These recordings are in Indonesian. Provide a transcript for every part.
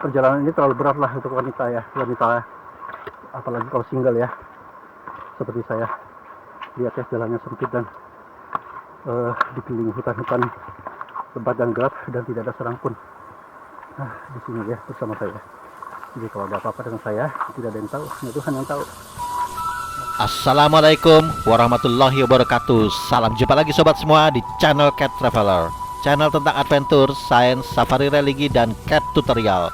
perjalanan ini terlalu berat lah untuk wanita apalagi kalau single ya, seperti saya. Lihat ya, jalannya sempit dan dikelilingi hutan-hutan lebat dan gelap dan tidak ada serang pun. Di sini ya bersama saya. Jadi kalau ada apa-apa dengan saya, tidak ada yang tahu, hanya Tuhan yang tahu. Assalamualaikum warahmatullahi wabarakatuh. Salam jumpa lagi sobat semua di channel Cat Traveler, channel tentang adventure, sains, safari religi, dan cat tutorial.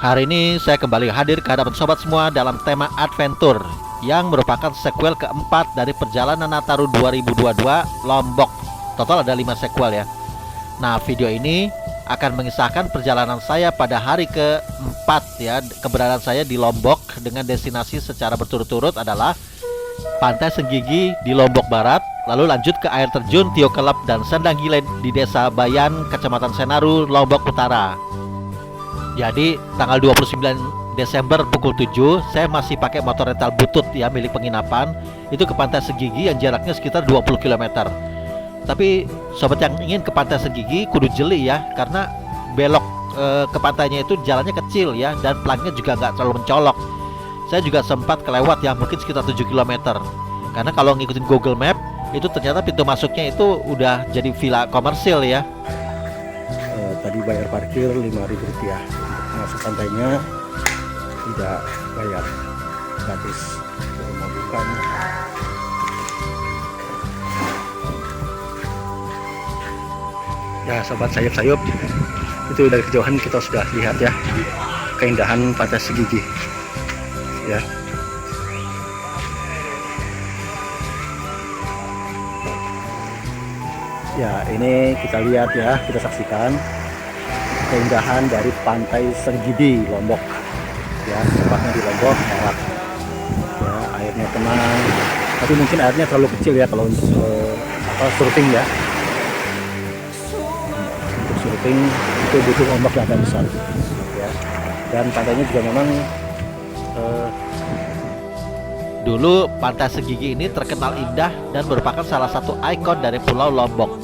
Hari ini saya kembali hadir ke hadapan sobat semua dalam tema adventure yang merupakan sequel keempat dari perjalanan Nataru 2022 Lombok. Total ada 5 sequel ya. Nah, video ini akan mengisahkan perjalanan saya pada hari keempat ya, keberadaan saya di Lombok dengan destinasi secara berturut-turut adalah Pantai Senggigi di Lombok Barat, lalu lanjut ke air terjun Tio Kelep dan Sendang Gile di Desa Bayan, Kecamatan Senaru, Lombok Utara. Jadi tanggal 29 Desember pukul 7 saya masih pakai motor rental butut ya, milik penginapan itu ke Pantai Senggigi yang jaraknya sekitar 20 km. Tapi sobat yang ingin ke Pantai Senggigi kudu jeli ya, karena belok ke pantainya itu jalannya kecil ya, dan pelangnya juga nggak terlalu mencolok. Saya juga sempat kelewat ya, mungkin sekitar 7 km. Karena kalau ngikutin Google Map itu ternyata pintu masuknya itu udah jadi villa komersil ya. Tadi bayar parkir Rp5.000 untuk masuk pantainya, tidak bayar, gratis. Mau buka nih. Ya sobat sayup-sayup, itu dari kejauhan kita sudah lihat ya keindahan Pantai Senggigi ya. Ya, ini kita lihat ya, kita saksikan keindahan dari Pantai Senggigi Lombok ya, tepatnya di Lombok Barat ya. Airnya tenang, tapi mungkin airnya terlalu kecil ya kalau untuk surfing ya. Untuk surfing itu butuh ombak yang agak besar ya. Dan pantainya juga memang dulu Pantai Senggigi ini terkenal indah dan merupakan salah satu ikon dari Pulau Lombok.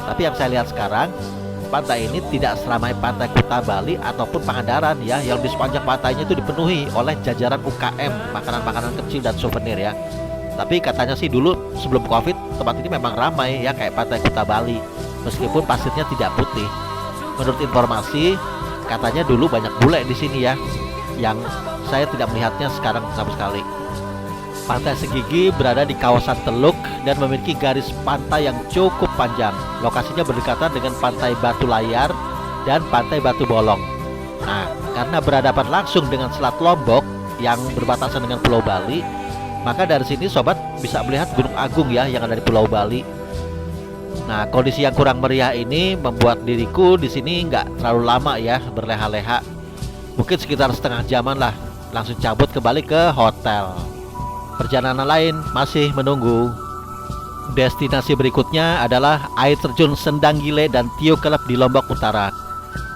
Tapi yang saya lihat sekarang, pantai ini tidak seramai Pantai Kuta Bali ataupun Pangandaran ya, yang di sepanjang pantainya itu dipenuhi oleh jajaran UKM, makanan-makanan kecil dan souvenir ya. Tapi katanya sih dulu sebelum Covid tempat ini memang ramai ya, kayak Pantai Kuta Bali, meskipun pasirnya tidak putih. Menurut informasi, katanya dulu banyak bule di sini ya, yang saya tidak melihatnya sekarang sama sekali. Pantai Senggigi berada di kawasan Teluk dan memiliki garis pantai yang cukup panjang. Lokasinya berdekatan dengan Pantai Batu Layar dan Pantai Batu Bolong. Nah, karena berhadapan langsung dengan Selat Lombok yang berbatasan dengan Pulau Bali, maka dari sini sobat bisa melihat Gunung Agung ya yang ada di Pulau Bali. Nah, kondisi yang kurang meriah ini membuat diriku di sini nggak terlalu lama ya berleha-leha. Mungkin sekitar setengah jaman lah, langsung cabut kembali ke hotel. Perjalanan lain masih menunggu. Destinasi berikutnya adalah air terjun Sendang Gile dan Tio Kelep di Lombok Utara.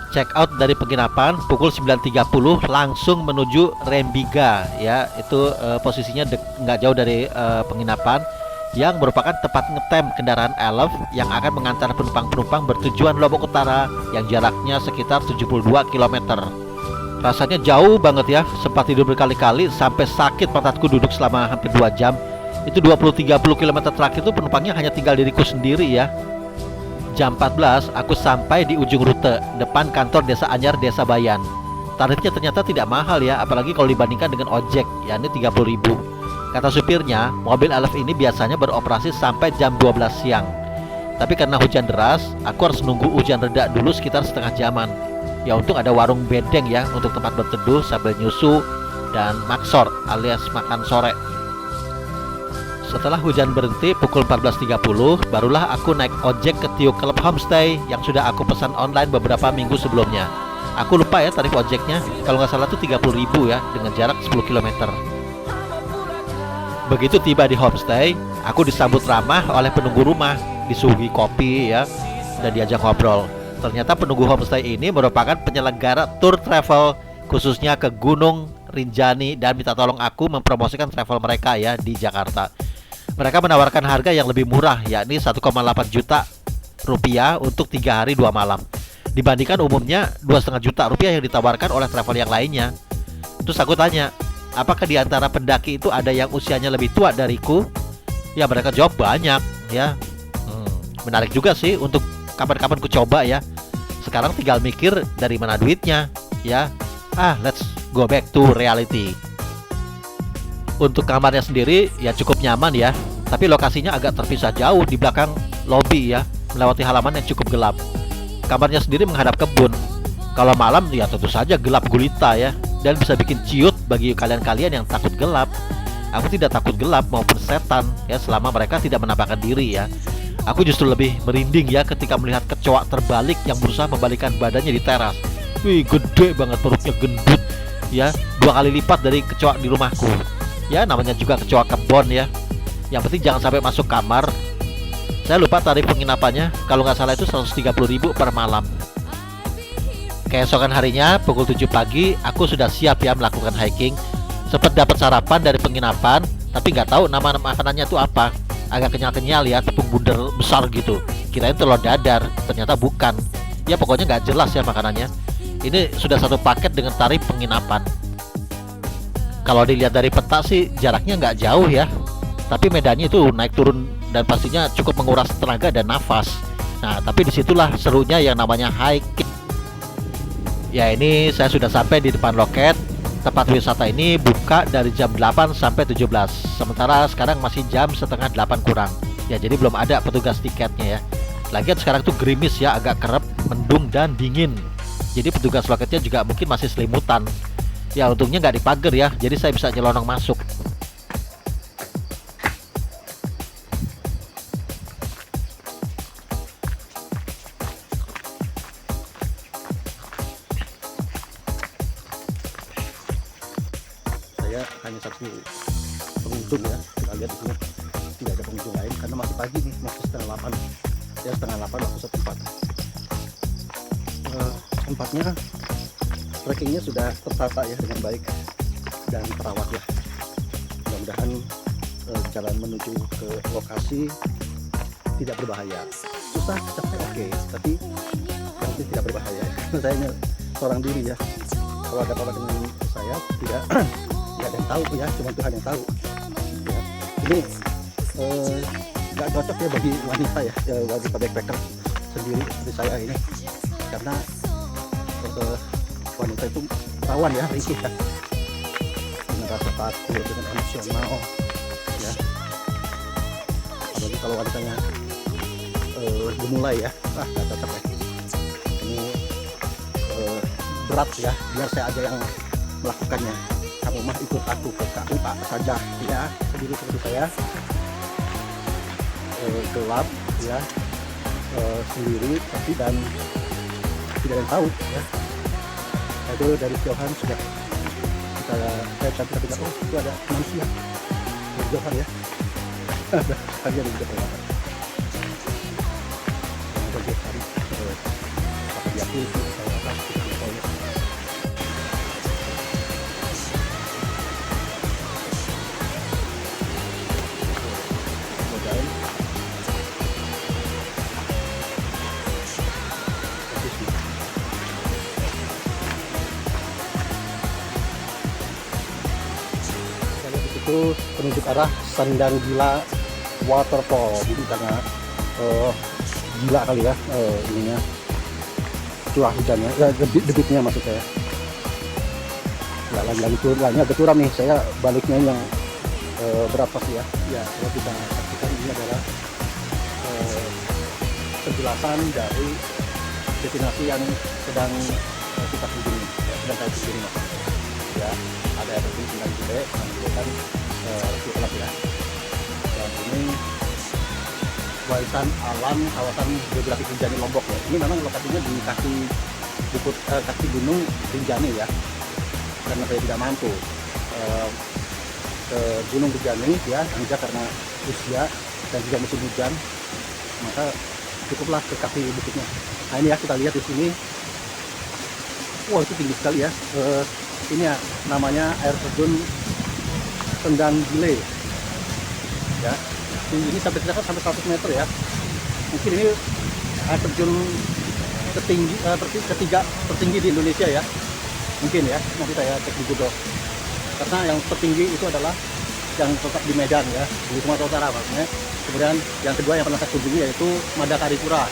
Check out dari penginapan pukul 9.30 langsung menuju Rembiga ya. Itu posisinya nggak jauh dari penginapan, yang merupakan tempat ngetem kendaraan elf yang akan mengantar penumpang-penumpang bertujuan Lombok Utara yang jaraknya sekitar 72 km. Rasanya jauh banget ya, sempat tidur berkali-kali sampai sakit pantatku duduk selama hampir 2 jam. Itu 20-30 km terakhir itu penumpangnya hanya tinggal diriku sendiri ya. Jam 14 aku sampai di ujung rute, depan kantor Desa Anyar Desa Bayan. Tarifnya ternyata tidak mahal ya, apalagi kalau dibandingkan dengan ojek, yakni 30.000. Kata supirnya, mobil elf ini biasanya beroperasi sampai jam 12 siang. Tapi karena hujan deras, aku harus nunggu hujan reda dulu sekitar setengah jaman. Ya untung ada warung bedeng ya untuk tempat berteduh sambil nyusu dan maksor alias makan sore. Setelah hujan berhenti pukul 14.30, barulah aku naik ojek ke Tio Kelep Homestay yang sudah aku pesan online beberapa minggu sebelumnya. Aku lupa ya tarif ojeknya, kalau nggak salah tuh 30.000 ya, dengan jarak 10 km. Begitu tiba di homestay, aku disambut ramah oleh penunggu rumah, disuguhi kopi ya, dan diajak ngobrol. Ternyata penunggu homestay ini merupakan penyelenggara tour travel khususnya ke Gunung Rinjani dan minta tolong aku mempromosikan travel mereka ya di Jakarta. Mereka menawarkan harga yang lebih murah, yakni 1,8 juta rupiah untuk 3 hari 2 malam. dibandingkan umumnya 2,5 juta rupiah yang ditawarkan oleh travel yang lainnya. Terus aku tanya, apakah di antara pendaki itu ada yang usianya lebih tua dariku? Ya mereka jawab banyak ya. Menarik juga sih untuk kapan-kapan ku coba ya. Sekarang tinggal mikir dari mana duitnya ya. Let's go back to reality. Untuk kamarnya sendiri ya cukup nyaman ya, tapi lokasinya agak terpisah jauh di belakang lobi ya, melewati halaman yang cukup gelap. Kamarnya sendiri menghadap kebun. Kalau malam ya tentu saja gelap gulita ya, dan bisa bikin ciut bagi kalian-kalian yang takut gelap. Aku tidak takut gelap maupun setan ya, selama mereka tidak menampakkan diri ya. Aku justru lebih merinding ya ketika melihat kecoa terbalik yang berusaha membalikkan badannya di teras. Wih, gede banget, perutnya gendut ya, 2 kali lipat dari kecoa di rumahku. Ya namanya juga kecoa kebon ya. Yang penting jangan sampai masuk kamar. Saya lupa tarif penginapannya, kalau nggak salah itu 130.000 per malam. Keesokan harinya pukul 7 pagi aku sudah siap ya melakukan hiking. Sempat dapat sarapan dari penginapan, tapi nggak tahu nama makanannya itu apa. Agak kenyal-kenyal ya, tepung bundar besar gitu. Kirain telur dadar, ternyata bukan. Ya pokoknya nggak jelas ya makanannya. Ini sudah satu paket dengan tarif penginapan. Kalau dilihat dari peta sih jaraknya nggak jauh ya, tapi medannya itu naik turun dan pastinya cukup menguras tenaga dan nafas. Nah tapi disitulah serunya yang namanya hiking. Ya ini saya sudah sampai di depan loket. Tempat wisata ini buka dari jam 8 sampai 17. Sementara sekarang masih jam setengah 8 kurang. Ya jadi belum ada petugas tiketnya ya. Lagian sekarang tuh gerimis ya, agak kerap, mendung dan dingin. Jadi petugas loketnya juga mungkin masih selimutan. Ya untungnya nggak dipagar ya, jadi saya bisa nyelonong masuk. Saya hanya satu pengunjung ya, kita lihat di sini tidak ada pengunjung lain karena masih pagi nih, masih setengah 8 ya, setengah 8 waktu setempat. Tempatnya trekkingnya sudah tertata ya dengan baik dan terawat ya. Mudah-mudahan jalan menuju ke lokasi tidak berbahaya. Susah, capek oke, tapi yang penting tidak berbahaya. Saya hanya seorang diri ya. Kalau ada apa dengan saya tidak ada yang tahu ya, cuma Tuhan yang tahu. Ya. Ini nggak cocok ya bagi wanita ya, wanita backpacker sendiri seperti saya ini, karena wanita itu rawan ya, risih ya, dengan rasa takut, dengan emosional ya. Apalagi kalau wanitanya gemulai ya, nggak cocok ya. Ini berat ya, biar saya aja yang melakukannya. Kamu mah ikut aku ke KUA saja ya, sendiri seperti saya. Gelap ya, sendiri tapi dan tidak ada yang tahu ya. Itu dari jauhan sudah kita tidak, oh itu ada manusia dari jauhan ya. Tadi ada juga kelihatan. Oke, tadi pakai diakui saya atas kita tahu ya. Itu penunjuk arah Sandang Gila Waterfall. Jadi karena gila kali ya ininya, curah hujannya, debitnya maksud saya. Nggak lagi turun, agak curam nih. Saya baliknya yang berapa sih ya? Ya kalau kita saksikan ini adalah penjelasan dari destinasi yang sedang kita kunjungi, sedang saya kunjungi mas. Ya, ada yang penting Sandang Gile kan Resiko ya. Dan ini warisan alam kawasan geografi Rinjani Lombok ya. Ini memang lokasinya di kaki gunung Rinjani ya. Karena saya tidak mampu ke Gunung Rinjani ya, hanya karena usia dan juga musim hujan, maka cukuplah ke kaki bukitnya. Nah ini ya, kita lihat di sini. Wah itu tinggi sekali ya. Ini ya namanya air terjun Sandang Gile ya. Ini sampai 100 meter ya. Mungkin ini air terjun ketiga tertinggi di Indonesia ya, mungkin ya, nanti saya cek di Google. Karena yang tertinggi itu adalah yang tetap di Medan ya, di Sumatera Utara maksudnya. Kemudian yang kedua yang pernah saya kunjungi yaitu Madakaripura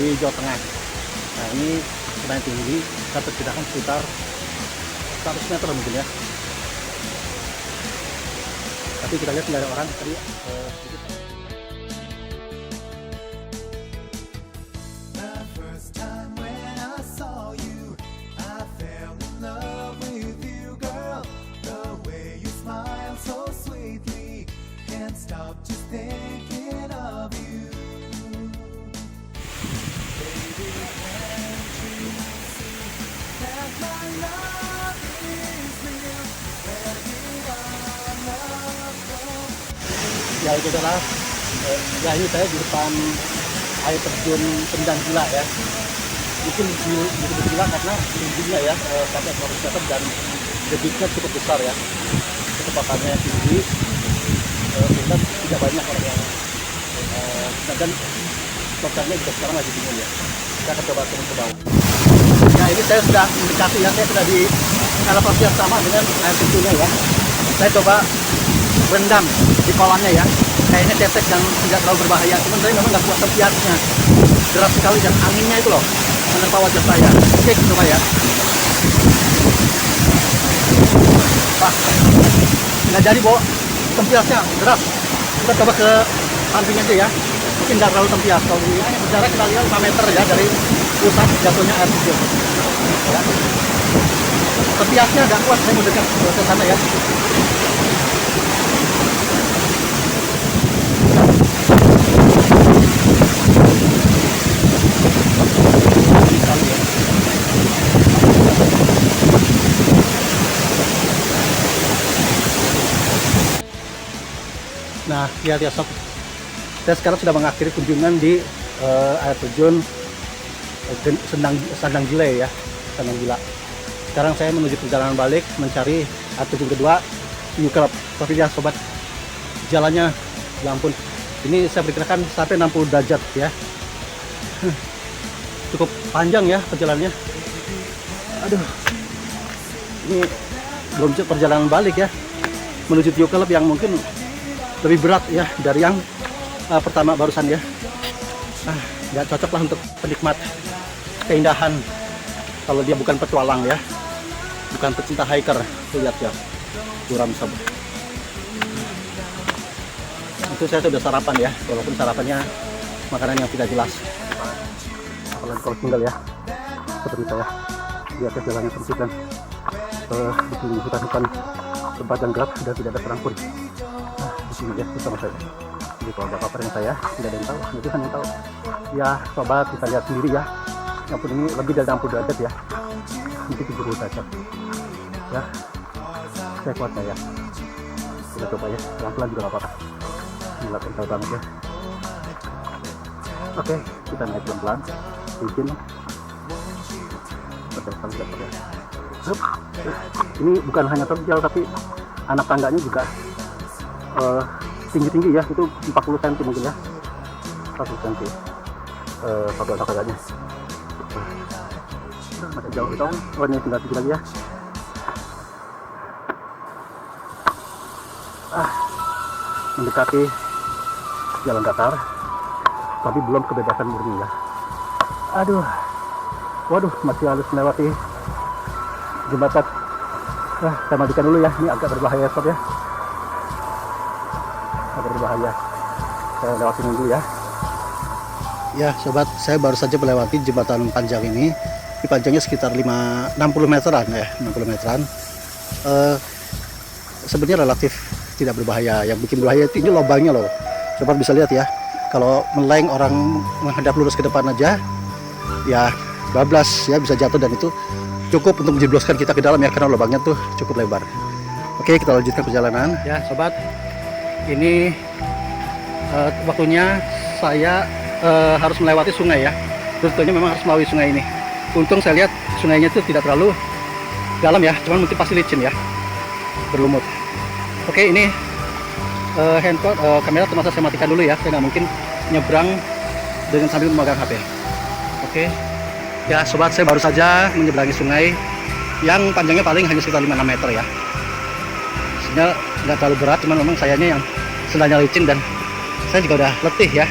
di Jawa Tengah. Nah ini lumayan tinggi, saya perkirakan sekitar 100 meter mungkin ya. Tapi kita lihat tidak ada orang tadi sedikit. Ya itu adalah ya ini saya di depan air terjun Sendang Gila ya. Mungkin disebut gila karena tingginya ya sampai 200 meter dan debitnya cukup besar ya. Kecepatannya tinggi sehingga tidak banyak orang yang dan cuacanya juga sekarang lagi dingin ya. Kita akan coba turun ke bawah. Ya ini saya sudah mendekati ya, saya sudah di elevasi yang sama dengan air terjunnya ya. Saya coba rendam di kolamnya ya, kayaknya tetes yang tidak terlalu berbahaya, cuman saya memang nggak kuat tempiasnya, deras sekali dan anginnya itu loh menerpa wajah saya. Oke, coba ya. Wah, nggak jadi Bo, tempiasnya deras. Kita coba ke samping aja ya, mungkin nggak terlalu tempias. Kalau ini hanya berjarak kita lihat 5 meter ya dari pusat jatuhnya air terjun ya. Tempiasnya nggak kuat, saya mau dekat ke sana ya. Nah, lihat ya sob, saya sekarang sudah mengakhiri kunjungan di air terjun Sendang Gila ya, Sendang Gila. Sekarang saya menuju perjalanan balik mencari air terjun kedua, View Club. Tapi ya sobat, jalannya, ya ampun, ini saya perkirakan sampai 60 derajat ya. Cukup panjang ya perjalanannya. Aduh, ini belum perjalanan balik ya, menuju View Club yang mungkin lebih berat ya dari yang pertama barusan ya. Nggak cocok lah untuk penikmat keindahan kalau dia bukan petualang ya, bukan pecinta hiker. Lihat ya, curam sob. Itu saya sudah sarapan ya, walaupun sarapannya makanan yang tidak jelas. Apalagi kalau tinggal ya, seperti saya. Lihat ya, jalannya sempit dan di hutan-hutan tempat yang gelap dan tidak ada terang pun. Di sini ya bersama saya. Jadi kalau bapak yang saya tidak ada yang tahu, itu hanya tahu. Ya sobat, kita lihat sendiri ya. Yang pun ini lebih dari 60 derajat ya. Mungkin 70 derajat. Ya, saya kuat ya. Kita coba ya, pelan-pelan juga apa-apa. Gila kental banget ya. Oke, kita naik pelan-pelan. Izin. Ini bukan hanya terjal tapi anak tangganya juga tinggi-tinggi ya, itu 40 cm mungkin ya, 1 cm satu anak tangganya. Masih jauh itu, oh ini tinggal sedikit lagi ya. Mendekati jalan datar, tapi belum kebebasan murni ya. Aduh, waduh, masih harus melewati jembatan. Saya matikan dulu ya, ini agak berbahaya sob ya. Agak berbahaya. Saya lewatin dulu ya. Ya sobat, saya baru saja melewati jembatan panjang ini. Ini panjangnya sekitar 60 meteran ya, 60 meteran. Sebenarnya relatif tidak berbahaya. Yang bikin berbahaya itu ini lubangnya loh. Sobat bisa lihat ya. Kalau meleng orang menghadap lurus ke depan aja, ya bablas ya, bisa jatuh dan itu cukup untuk menjebloskan kita ke dalam ya, karena lubangnya tuh cukup lebar. Oke, kita lanjutkan perjalanan ya sobat. Ini waktunya saya harus melewati sungai ya. Tentunya memang harus melalui sungai ini. Untung saya lihat sungainya itu tidak terlalu dalam ya, cuman mungkin pasti licin ya, berlumut. Oke, ini handphone kamera termasuk saya matikan dulu ya, saya nggak mungkin nyebrang dengan sambil memegang HP. Oke. Ya sobat, saya baru saja menyeberangi sungai yang panjangnya paling hanya sekitar 5-6 meter ya. Sebenarnya nggak terlalu berat, cuman memang sayanya yang sendalnya licin dan saya juga udah letih ya,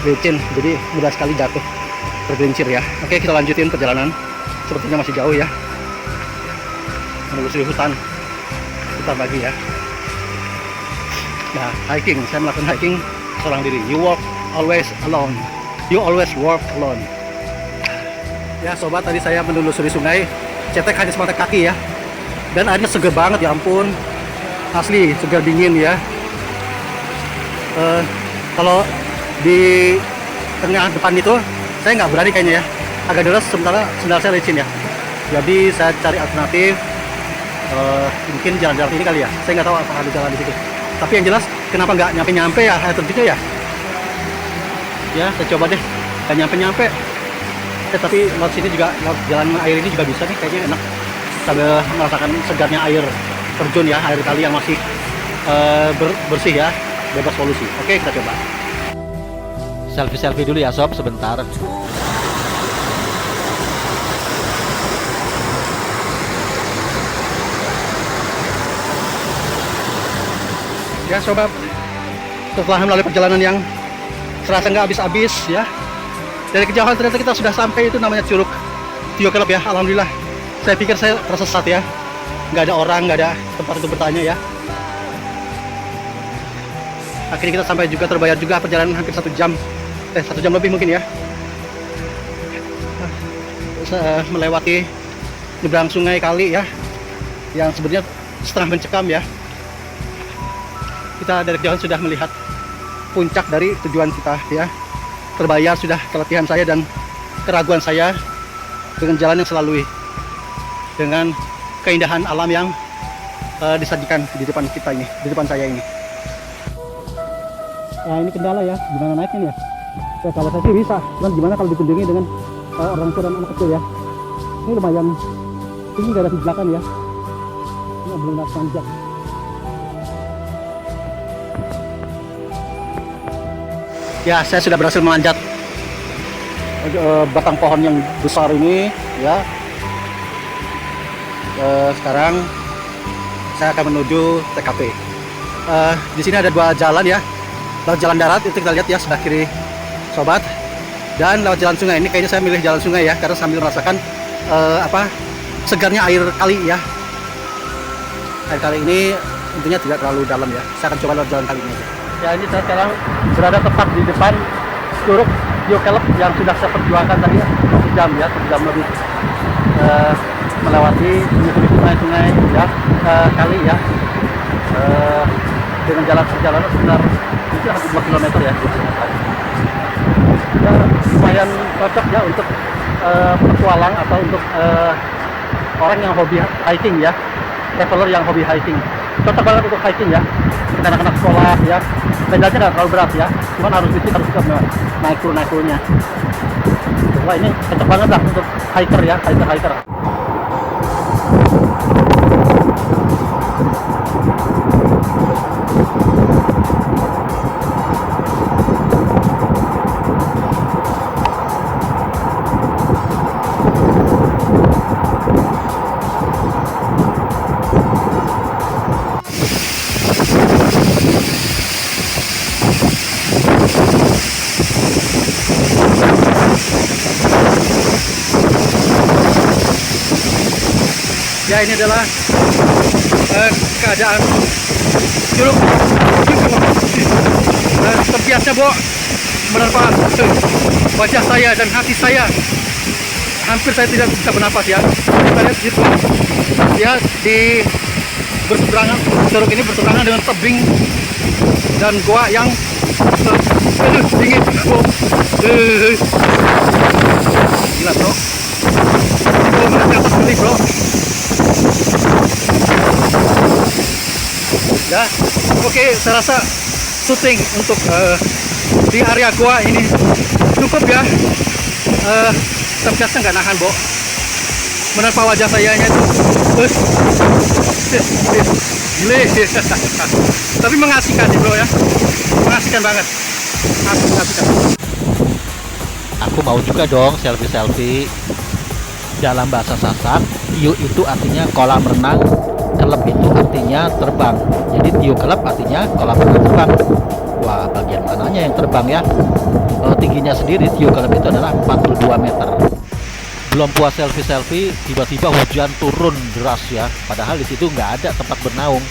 licin, jadi mudah sekali jatuh, tergelincir ya. Oke, kita lanjutin perjalanan. Sepertinya masih jauh ya, menelusuri hutan pagi ya. Nah, hiking, saya melakukan hiking seorang diri. You walk always alone. You always walk alone. Ya sobat, tadi saya menelusuri sungai, cetek hanya semata kaki ya, dan airnya segar banget ya ampun, asli segar dingin ya. Kalau di tengah depan itu saya nggak berani kayaknya ya, agak deras, sementara sendal saya licin ya. Jadi saya cari alternatif, mungkin jalan darat ini kali ya, saya nggak tahu apakah ada jalan di situ. Tapi yang jelas kenapa nggak nyampe-nyampe ya air terjunnya ya. Ya saya coba deh, nggak nyampe-nyampe. Tapi lewat sini juga, lewat jalan air ini juga bisa nih, kayaknya enak sambil merasakan segarnya air terjun ya, air kali yang masih bersih ya, bebas polusi. Oke, kita coba. Selfie dulu ya sob, sebentar. Ya sobat, setelah melalui perjalanan yang serasa nggak habis-habis ya, dari kejauhan ternyata kita sudah sampai. Itu namanya Curug Tio Kelep ya. Alhamdulillah, saya pikir saya tersesat ya, nggak ada orang, nggak ada tempat untuk bertanya ya. Akhirnya kita sampai juga, terbayar juga perjalanan hampir 1 jam, 1 jam lebih mungkin ya. Melewati nyebrang sungai kali ya, yang sebenarnya setengah mencekam ya. Kita dari kejauhan sudah melihat puncak dari tujuan kita ya. Terbayar sudah keletihan saya dan keraguan saya dengan jalan yang saya lalui, dengan keindahan alam yang disajikan di depan kita ini, di depan saya ini. Nah ini kendala ya, gimana naiknya ya? Ya kalau saya sih bisa, cuman gimana kalau dikunjungi dengan orang tua dan anak kecil ya? Ini lumayan tinggi dari belakang ya, ini belum naik tanjak. Ya, saya sudah berhasil memanjat batang pohon yang besar ini ya. Sekarang saya akan menuju TKP. Di sini ada 2 jalan ya, lewat jalan darat itu kita lihat ya sebelah kiri sobat, dan lewat jalan sungai. Ini kayaknya saya milih jalan sungai ya, karena sambil merasakan segarnya air kali ya. Air kali ini tentunya tidak terlalu dalam ya. Saya akan coba lewat jalan kali ini aja. Ya, ini saya sekarang berada tepat di depan Curug Tio Kelep yang sudah saya perjuangkan tadi ya, 1 jam ya, 1 jam lebih, melewati menyusuri sungai-sungai ya, kali ya, dengan jalan perjalanan sekitar mungkin hampir 2 km ya, ya lumayan cocok ya untuk petualang atau untuk orang yang hobi hiking ya, traveler yang hobi hiking. Cocok banget untuk hiking ya, untuk anak-anak sekolah ya. Pedalnya nggak terlalu berat ya, cuman harus disiplin, harus juga naik turunnya. Wah, ini cocok banget lah untuk hiker ya, hiker. Ya, ini adalah keadaan Curug terbiasa Bo menerpa wajah saya dan hati saya. Hampir saya tidak bisa bernapas ya. Kita lihat di situ ya, di berseberangan, curug ini berseberangan dengan tebing dan goa yang dingin. Gila bro, melihat atas geli bro. Ya, oke, saya rasa syuting untuk di area gua ini cukup ya. Terbiasa nggak nahan, Bo. Menerpa wajah sayanya itu, gile. Tapi mengasihkan sih bro ya, mengasihkan banget, mengasihkan. aku mau juga dong selfie-selfie. Dalam bahasa Sasak, tiu itu artinya kolam renang, kelep itu artinya terbang. Jadi tiu kelep artinya kolam renang terbang. Wah, bagian mananya yang terbang ya? Tingginya sendiri tiu kelep itu adalah 42 meter. Belum puas selfie-selfie, tiba-tiba hujan turun deras ya. Padahal di situ nggak ada tempat bernaung.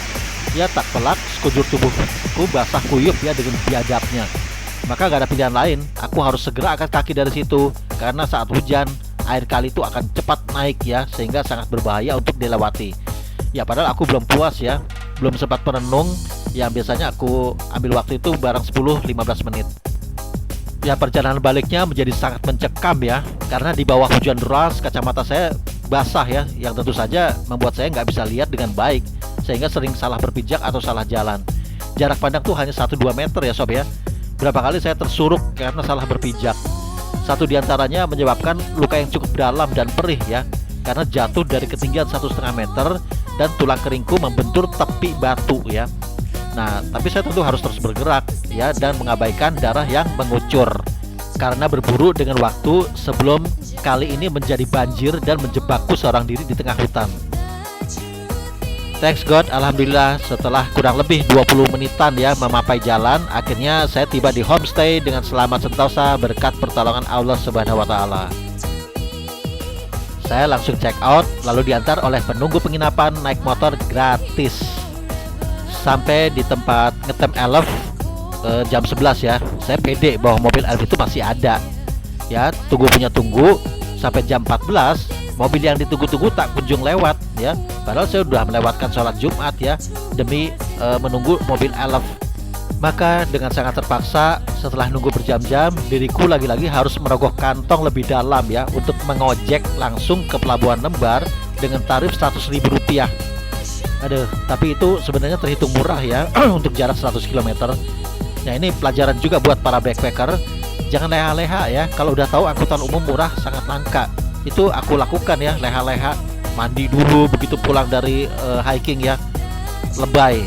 Ya tak pelak, sekujur tubuhku basah kuyup ya dengan biadabnya. Maka gak ada pilihan lain, aku harus segera angkat kaki dari situ. Karena saat hujan, air kali itu akan cepat naik ya, sehingga sangat berbahaya untuk dilewati. Ya padahal aku belum puas ya, belum sempat merenung. Yang biasanya aku ambil waktu itu barang 10-15 menit. Ya perjalanan baliknya menjadi sangat mencekam ya, karena di bawah hujan deras kacamata saya basah ya, yang tentu saja membuat saya nggak bisa lihat dengan baik, sehingga sering salah berpijak atau salah jalan. Jarak pandang tuh hanya 1-2 meter ya sob ya. Berapa kali saya tersuruk karena salah berpijak. Satu diantaranya menyebabkan luka yang cukup dalam dan perih ya, karena jatuh dari ketinggian 1,5 meter dan tulang keringku membentur tepi batu ya. Nah, tapi saya tentu harus terus bergerak ya, dan mengabaikan darah yang mengucur karena berburu dengan waktu sebelum kali ini menjadi banjir dan menjebakku seorang diri di tengah hutan. Thanks God, alhamdulillah setelah kurang lebih 20 menitan ya memapai jalan, akhirnya saya tiba di homestay dengan selamat sentosa berkat pertolongan Allah Subhanahu wa taala. Saya langsung check out lalu diantar oleh penunggu penginapan naik motor gratis. Sampai di tempat ngetem elf jam 11 ya. Saya pede bahwa mobil elf itu masih ada. Ya, tunggu sampai jam 14. Mobil yang ditunggu-tunggu tak kunjung lewat ya. Padahal saya sudah melewatkan sholat Jumat ya, demi menunggu mobil elf. Maka dengan sangat terpaksa setelah nunggu berjam-jam, diriku lagi-lagi harus merogoh kantong lebih dalam ya, untuk mengojek langsung ke Pelabuhan Lembar dengan tarif Rp100.000. Aduh, tapi itu sebenarnya terhitung murah ya untuk jarak 100 km. Nah ini pelajaran juga buat para backpacker. Jangan leha-leha ya, kalau udah tahu angkutan umum murah sangat langka. Itu aku lakukan ya, leha-leha, mandi dulu begitu pulang dari hiking ya, lebay.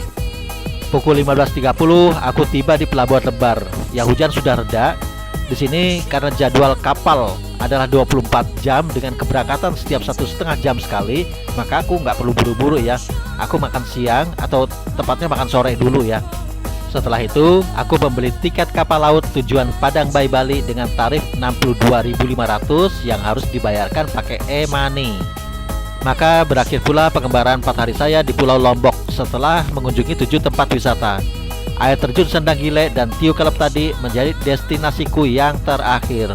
Pukul 15.30 aku tiba di Pelabuhan Lembar. Ya hujan sudah reda. Di sini karena jadwal kapal adalah 24 jam dengan keberangkatan setiap 1,5 jam sekali, maka aku nggak perlu buru-buru ya. Aku makan siang atau tepatnya makan sore dulu ya. Setelah itu, aku membeli tiket kapal laut tujuan Padang Bay Bali dengan tarif Rp62.500 yang harus dibayarkan pakai e-money. Maka berakhir pula pengembaraan 4 hari saya di Pulau Lombok setelah mengunjungi 7 tempat wisata. Air terjun Sendang Gile dan tiu kelep tadi menjadi destinasiku yang terakhir.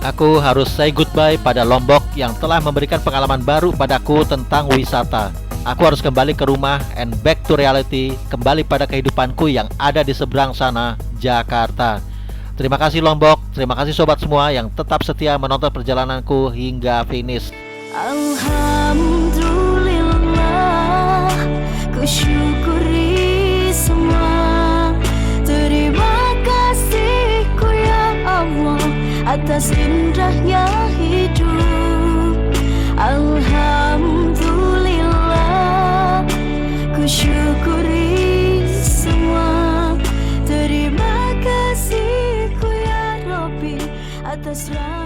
Aku harus say goodbye pada Lombok yang telah memberikan pengalaman baru padaku tentang wisata. Aku harus kembali ke rumah and back to reality, kembali pada kehidupanku yang ada di seberang sana, Jakarta. Terima kasih Lombok, terima kasih sobat semua yang tetap setia menonton perjalananku hingga finish. Alhamdulillah, ku syukuri semua. Terima kasihku ya Allah atas indahnya hidup. Alhamdulillah, ku syukuri semua. Terima kasihku ya Rabbi atas rahmat.